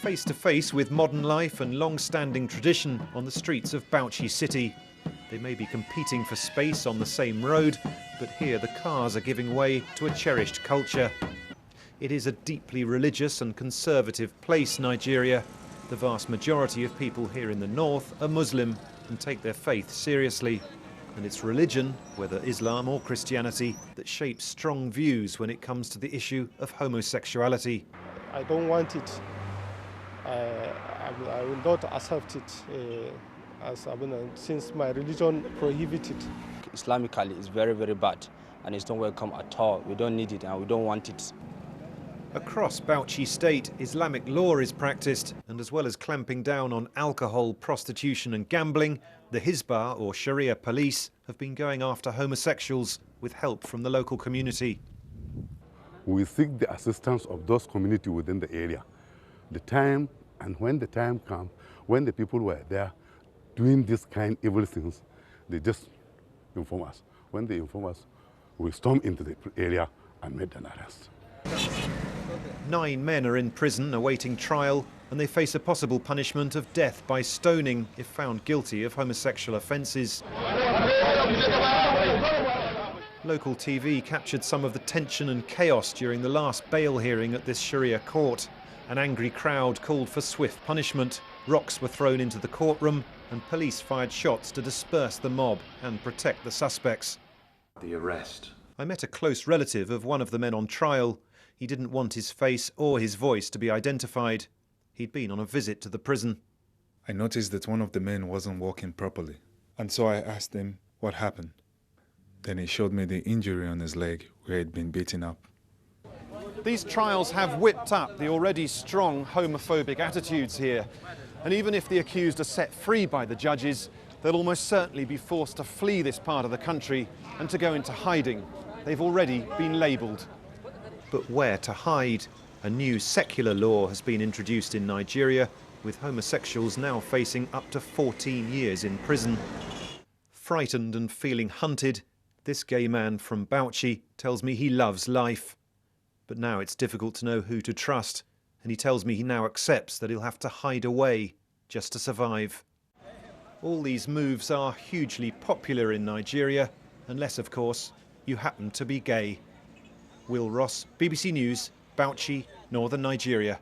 face to face with modern life and long-standing tradition on the streets of Bauchi city. They may be competing for space on the same road, but here the cars are giving way to a cherished culture. It is a deeply religious and conservative place, Nigeria. The vast majority of people here in the north are Muslim and take their faith seriously. And it's religion, whether Islam or Christianity, that shapes strong views when it comes to the issue of homosexuality. I don't want it. I will not accept it since my religion prohibits it. Islamically, it's very, very bad, and it's not welcome at all. We don't need it and we don't want it. Across Bauchi state, Islamic law is practiced, and as well as clamping down on alcohol, prostitution and gambling, the Hizbah, or Sharia police, have been going after homosexuals with help from the local community. We seek the assistance of those communities within the area. The time, and when the time comes, when the people were there doing this kind of evil things, they just inform us. When they inform us, we storm into the area and make an arrest. 9 men are in prison awaiting trial, and they face a possible punishment of death by stoning if found guilty of homosexual offences. Local TV captured some of the tension and chaos during the last bail hearing at this Sharia court. An angry crowd called for swift punishment. Rocks were thrown into the courtroom and police fired shots to disperse the mob and protect the suspects. The arrest. I met a close relative of one of the men on trial. He didn't want his face or his voice to be identified. He'd been on a visit to the prison. I noticed that one of the men wasn't walking properly, and so I asked him what happened. Then he showed me the injury on his leg where he'd been beaten up. These trials have whipped up the already strong homophobic attitudes here. And even if the accused are set free by the judges, they'll almost certainly be forced to flee this part of the country and to go into hiding. They've already been labelled. But where to hide? A new secular law has been introduced in Nigeria, with homosexuals now facing up to 14 years in prison. Frightened and feeling hunted, this gay man from Bauchi tells me he loves life. But now it's difficult to know who to trust, and he tells me he now accepts that he'll have to hide away just to survive. All these moves are hugely popular in Nigeria, unless, of course, you happen to be gay. Will Ross, BBC News, Bauchi, Northern Nigeria.